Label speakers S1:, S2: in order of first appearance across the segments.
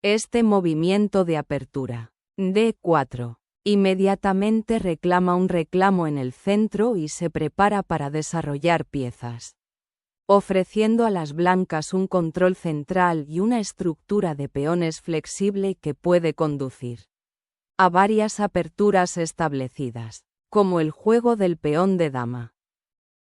S1: Este movimiento de apertura, D4, inmediatamente reclama un reclamo en el centro y se prepara para desarrollar piezas, ofreciendo a las blancas un control central y una estructura de peones flexible que puede conducir a varias aperturas establecidas, como el juego del peón de dama.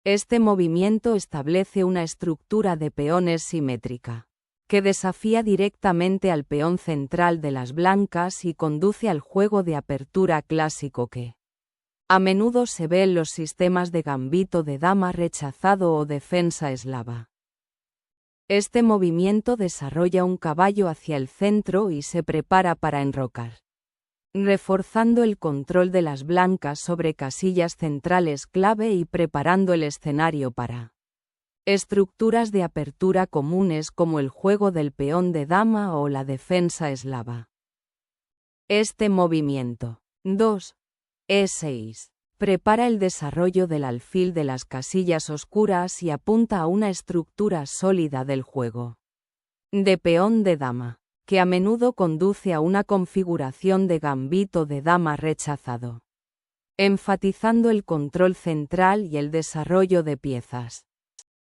S1: Este movimiento establece una estructura de peones simétrica, que desafía directamente al peón central de las blancas y conduce al juego de apertura clásico que a menudo se ve en los sistemas de gambito de dama rechazado o defensa eslava. Este movimiento desarrolla un caballo hacia el centro y se prepara para enrocar, reforzando el control de las blancas sobre casillas centrales clave y preparando el escenario para estructuras de apertura comunes como el juego del peón de dama o la defensa eslava. Este movimiento, 2, E6, prepara el desarrollo del alfil de las casillas oscuras y apunta a una estructura sólida del juego de peón de dama, que a menudo conduce a una configuración de gambito de dama rechazado, enfatizando el control central y el desarrollo de piezas.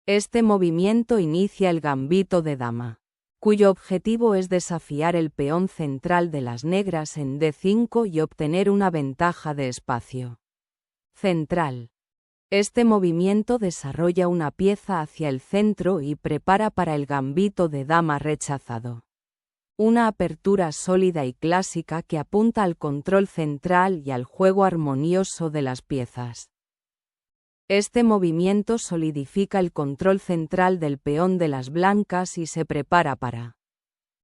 S1: Este movimiento inicia el gambito de dama, cuyo objetivo es desafiar el peón central de las negras en D5 y obtener una ventaja de espacio central. Este movimiento desarrolla una pieza hacia el centro y prepara para el gambito de dama rechazado, una apertura sólida y clásica que apunta al control central y al juego armonioso de las piezas. Este movimiento solidifica el control central del peón de las blancas y se prepara para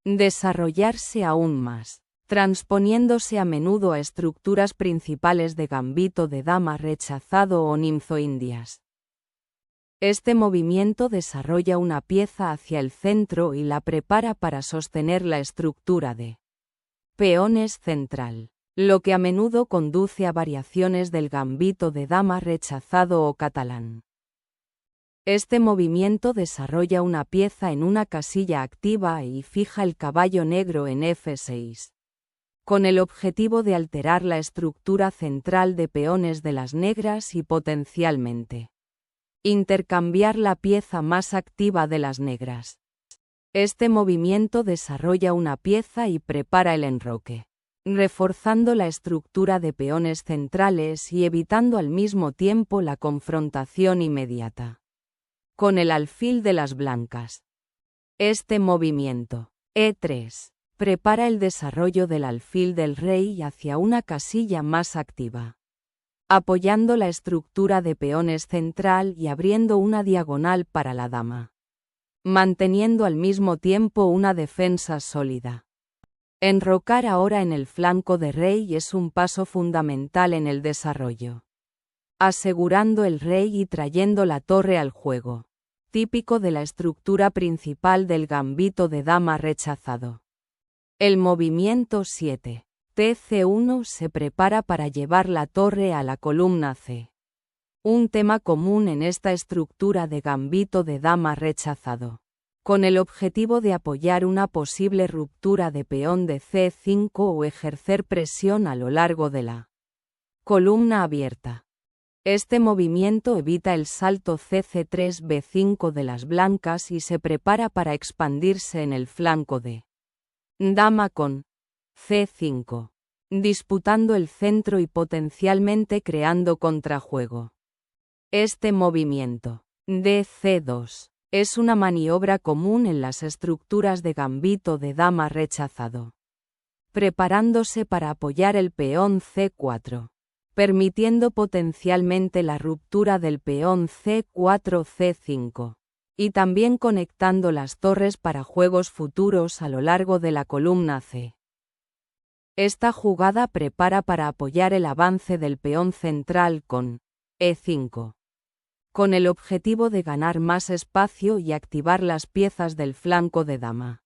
S1: desarrollarse aún más, transponiéndose a menudo a estructuras principales de gambito de dama rechazado o ninzo-indias. Este movimiento desarrolla una pieza hacia el centro y la prepara para sostener la estructura de peones central, lo que a menudo conduce a variaciones del gambito de dama rechazado o catalán. Este movimiento desarrolla una pieza en una casilla activa y fija el caballo negro en F6, con el objetivo de alterar la estructura central de peones de las negras y potencialmente intercambiar la pieza más activa de las negras. Este movimiento desarrolla una pieza y prepara el enroque, reforzando la estructura de peones centrales y evitando al mismo tiempo la confrontación inmediata con el alfil de las blancas. Este movimiento, E3, prepara el desarrollo del alfil del rey hacia una casilla más activa, apoyando la estructura de peones central y abriendo una diagonal para la dama, manteniendo al mismo tiempo una defensa sólida. Enrocar ahora en el flanco de rey es un paso fundamental en el desarrollo, asegurando el rey y trayendo la torre al juego, típico de la estructura principal del gambito de dama rechazado. El movimiento 7, TC1 se prepara para llevar la torre a la columna C. Un tema común en esta estructura de gambito de dama rechazado, con el objetivo de apoyar una posible ruptura de peón de C5 o ejercer presión a lo largo de la columna abierta. Este movimiento evita el salto CC3-B5 de las blancas y se prepara para expandirse en el flanco de dama con C5, disputando el centro y potencialmente creando contrajuego. Este movimiento, DC2, es una maniobra común en las estructuras de gambito de dama rechazado, preparándose para apoyar el peón C4, permitiendo potencialmente la ruptura del peón C4-C5, y también conectando las torres para juegos futuros a lo largo de la columna C. Esta jugada prepara para apoyar el avance del peón central con E5, con el objetivo de ganar más espacio y activar las piezas del flanco de dama.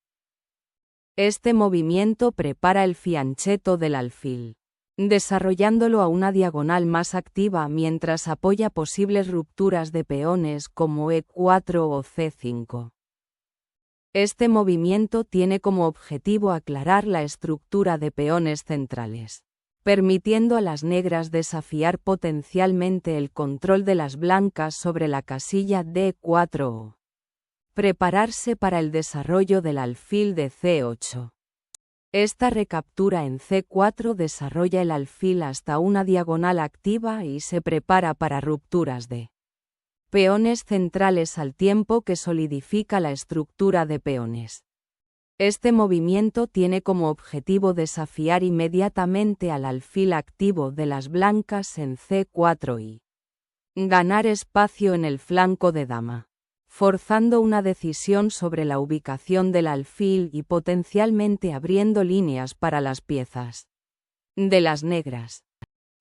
S1: Este movimiento prepara el fianchetto del alfil, desarrollándolo a una diagonal más activa mientras apoya posibles rupturas de peones como E4 o C5. Este movimiento tiene como objetivo aclarar la estructura de peones centrales, permitiendo a las negras desafiar potencialmente el control de las blancas sobre la casilla D4 o prepararse para el desarrollo del alfil de C8. Esta recaptura en C4 desarrolla el alfil hasta una diagonal activa y se prepara para rupturas de peones centrales al tiempo que solidifica la estructura de peones. Este movimiento tiene como objetivo desafiar inmediatamente al alfil activo de las blancas en C4 y ganar espacio en el flanco de dama, forzando una decisión sobre la ubicación del alfil y potencialmente abriendo líneas para las piezas de las negras.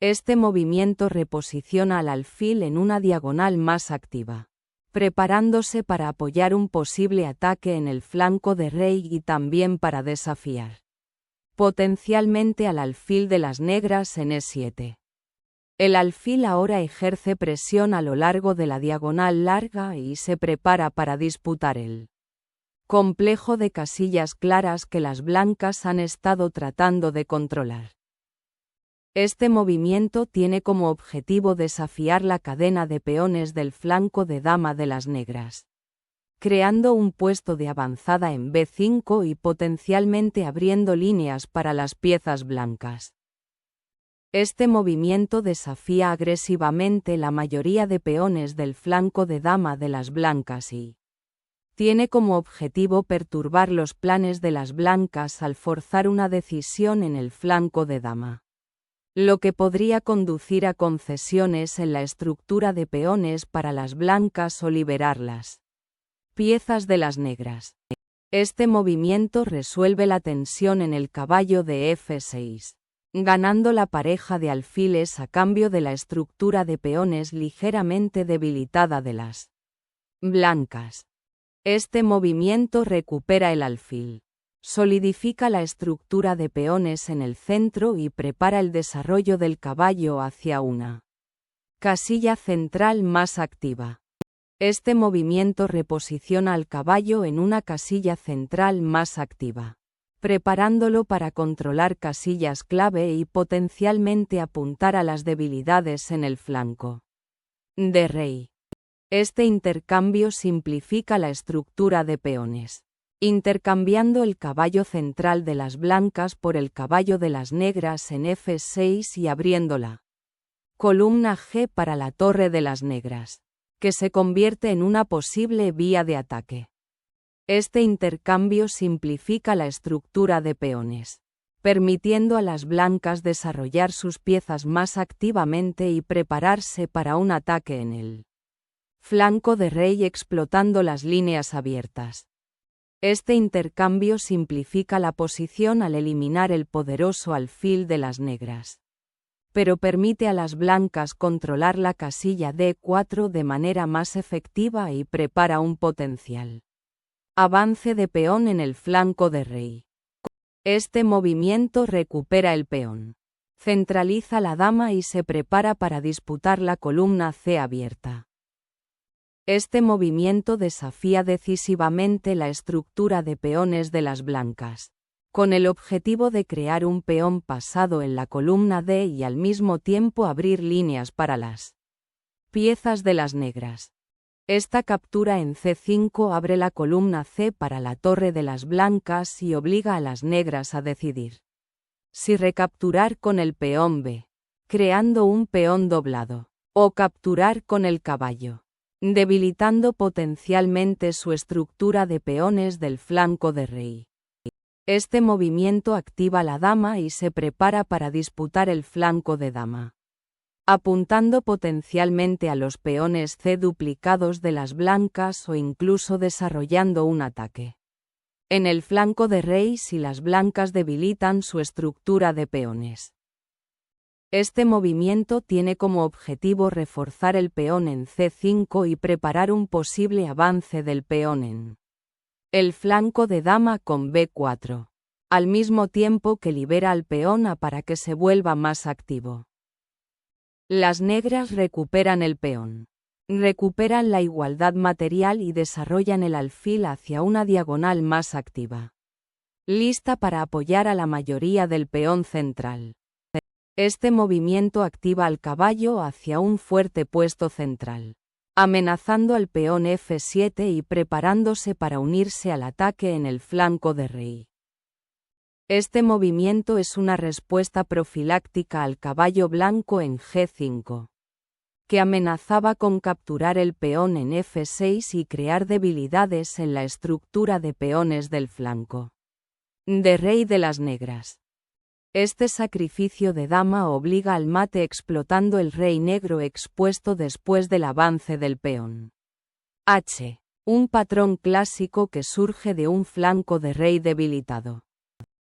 S1: Este movimiento reposiciona al alfil en una diagonal más activa, preparándose para apoyar un posible ataque en el flanco de rey y también para desafiar potencialmente al alfil de las negras en E7. El alfil ahora ejerce presión a lo largo de la diagonal larga y se prepara para disputar el complejo de casillas claras que las blancas han estado tratando de controlar. Este movimiento tiene como objetivo desafiar la cadena de peones del flanco de dama de las negras, creando un puesto de avanzada en B5 y potencialmente abriendo líneas para las piezas blancas. Este movimiento desafía agresivamente la mayoría de peones del flanco de dama de las blancas y tiene como objetivo perturbar los planes de las blancas al forzar una decisión en el flanco de dama, lo que podría conducir a concesiones en la estructura de peones para las blancas o liberarlas piezas de las negras. Este movimiento resuelve la tensión en el caballo de F6, ganando la pareja de alfiles a cambio de la estructura de peones ligeramente debilitada de las blancas. Este movimiento recupera el alfil, solidifica la estructura de peones en el centro y prepara el desarrollo del caballo hacia una casilla central más activa. Este movimiento reposiciona al caballo en una casilla central más activa, preparándolo para controlar casillas clave y potencialmente apuntar a las debilidades en el flanco de rey. Este intercambio simplifica la estructura de peones, intercambiando el caballo central de las blancas por el caballo de las negras en F6 y abriendo la columna G para la torre de las negras, que se convierte en una posible vía de ataque. Este intercambio simplifica la estructura de peones, permitiendo a las blancas desarrollar sus piezas más activamente y prepararse para un ataque en el flanco de rey explotando las líneas abiertas. Este intercambio simplifica la posición al eliminar el poderoso alfil de las negras, pero permite a las blancas controlar la casilla D4 de manera más efectiva y prepara un potencial avance de peón en el flanco de rey. Este movimiento recupera el peón, centraliza la dama y se prepara para disputar la columna C abierta. Este movimiento desafía decisivamente la estructura de peones de las blancas, con el objetivo de crear un peón pasado en la columna D y al mismo tiempo abrir líneas para las piezas de las negras. Esta captura en C5 abre la columna C para la torre de las blancas y obliga a las negras a decidir si recapturar con el peón B, creando un peón doblado, o capturar con el caballo, debilitando potencialmente su estructura de peones del flanco de rey. Este movimiento activa la dama y se prepara para disputar el flanco de dama, apuntando potencialmente a los peones C duplicados de las blancas o incluso desarrollando un ataque en el flanco de rey si las blancas debilitan su estructura de peones. Este movimiento tiene como objetivo reforzar el peón en C5 y preparar un posible avance del peón en el flanco de dama con B4, al mismo tiempo que libera al peón A para que se vuelva más activo. Las negras recuperan el peón, Recuperan la igualdad material y desarrollan el alfil hacia una diagonal más activa, lista para apoyar a la mayoría del peón central. Este movimiento activa al caballo hacia un fuerte puesto central, amenazando al peón F7 y preparándose para unirse al ataque en el flanco de rey. Este movimiento es una respuesta profiláctica al caballo blanco en G5, que amenazaba con capturar el peón en F6 y crear debilidades en la estructura de peones del flanco de rey de las negras. Este sacrificio de dama obliga al mate explotando el rey negro expuesto después del avance del peón H, un patrón clásico que surge de un flanco de rey debilitado.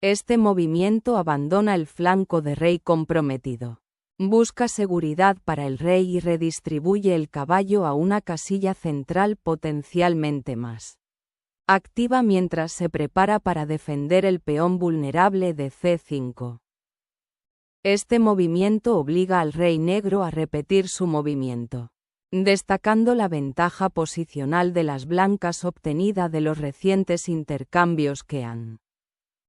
S1: Este movimiento abandona el flanco de rey comprometido, busca seguridad para el rey y redistribuye el caballo a una casilla central potencialmente más activa mientras se prepara para defender el peón vulnerable de C5. Este movimiento obliga al rey negro a repetir su movimiento, destacando la ventaja posicional de las blancas obtenida de los recientes intercambios que han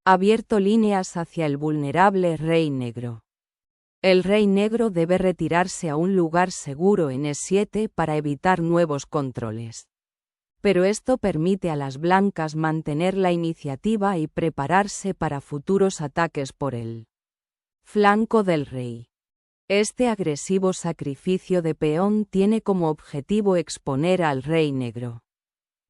S1: abierto líneas hacia el vulnerable rey negro. El rey negro debe retirarse a un lugar seguro en E7 para evitar nuevos controles. Pero esto permite a las blancas mantener la iniciativa y prepararse para futuros ataques por el flanco del rey. Este agresivo sacrificio de peón tiene como objetivo exponer al rey negro,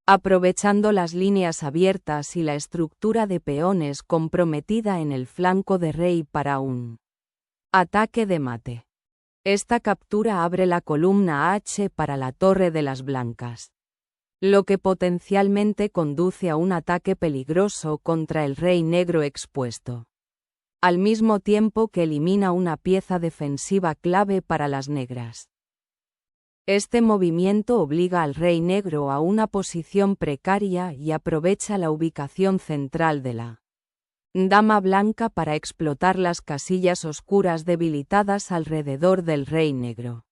S1: aprovechando las líneas abiertas y la estructura de peones comprometida en el flanco de rey para un ataque de mate. Esta captura abre la columna H para la torre de las blancas, lo que potencialmente conduce a un ataque peligroso contra el rey negro expuesto, al mismo tiempo que elimina una pieza defensiva clave para las negras. Este movimiento obliga al rey negro a una posición precaria y aprovecha la ubicación central de la dama blanca para explotar las casillas oscuras debilitadas alrededor del rey negro.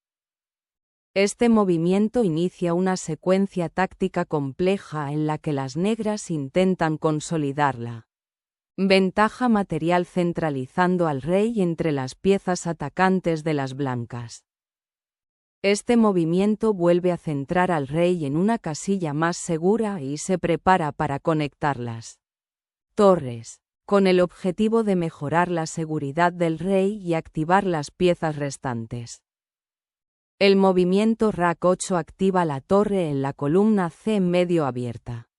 S1: Este movimiento inicia una secuencia táctica compleja en la que las negras intentan consolidar la ventaja material centralizando al rey entre las piezas atacantes de las blancas. Este movimiento vuelve a centrar al rey en una casilla más segura y se prepara para conectar las torres, con el objetivo de mejorar la seguridad del rey y activar las piezas restantes. El movimiento RAC8 activa la torre en la columna C medio abierta,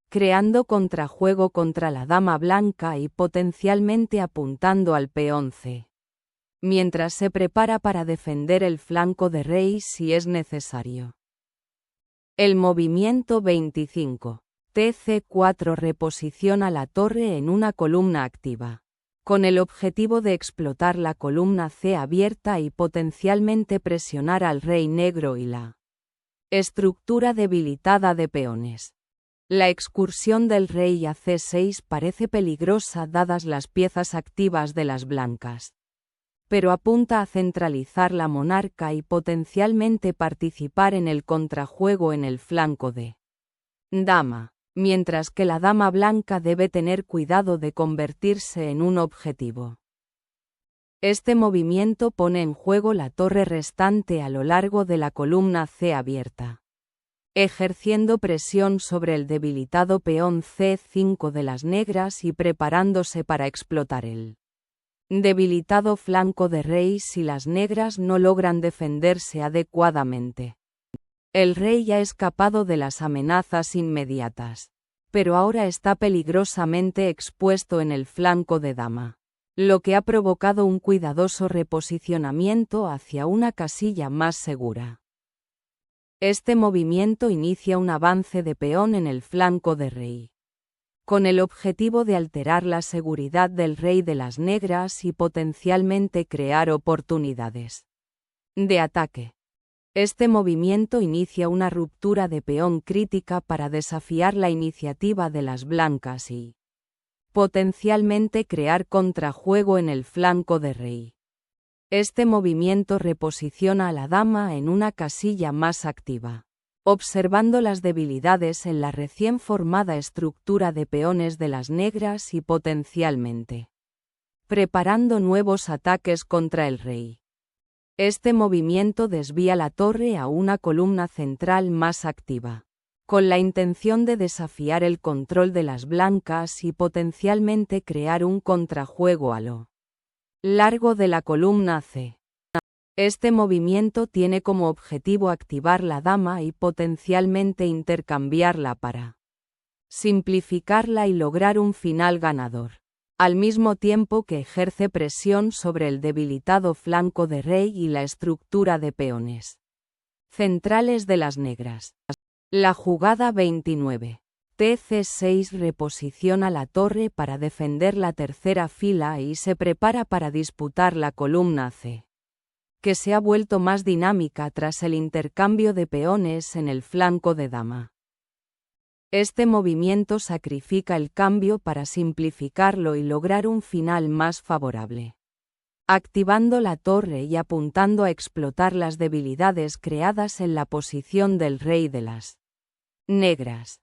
S1: creando contrajuego contra la dama blanca y potencialmente apuntando al peón C, mientras se prepara para defender el flanco de rey si es necesario. El movimiento 25, TC4 reposiciona la torre en una columna activa, con el objetivo de explotar la columna C abierta y potencialmente presionar al rey negro y la estructura debilitada de peones. La excursión del rey a C6 parece peligrosa dadas las piezas activas de las blancas, pero apunta a centralizar la monarca y potencialmente participar en el contrajuego en el flanco de dama, mientras que la dama blanca debe tener cuidado de convertirse en un objetivo. Este movimiento pone en juego la torre restante a lo largo de la columna C abierta, ejerciendo presión sobre el debilitado peón C5 de las negras y preparándose para explotar el debilitado flanco de rey si las negras no logran defenderse adecuadamente. El rey ha escapado de las amenazas inmediatas, pero ahora está peligrosamente expuesto en el flanco de dama, lo que ha provocado un cuidadoso reposicionamiento hacia una casilla más segura. Este movimiento inicia un avance de peón en el flanco de rey, con el objetivo de alterar la seguridad del rey de las negras y potencialmente crear oportunidades de ataque. Este movimiento inicia una ruptura de peón crítica para desafiar la iniciativa de las blancas y potencialmente crear contrajuego en el flanco de rey. Este movimiento reposiciona a la dama en una casilla más activa, observando las debilidades en la recién formada estructura de peones de las negras y potencialmente preparando nuevos ataques contra el rey. Este movimiento desvía la torre a una columna central más activa, con la intención de desafiar el control de las blancas y potencialmente crear un contrajuego a lo largo de la columna C. Este movimiento tiene como objetivo activar la dama y potencialmente intercambiarla para simplificarla y lograr un final ganador, al mismo tiempo que ejerce presión sobre el debilitado flanco de rey y la estructura de peones centrales de las negras. La jugada 29. TC6 reposiciona la torre para defender la tercera fila y se prepara para disputar la columna C, que se ha vuelto más dinámica tras el intercambio de peones en el flanco de dama. Este movimiento sacrifica el cambio para simplificarlo y lograr un final más favorable, activando la torre y apuntando a explotar las debilidades creadas en la posición del rey de las negras.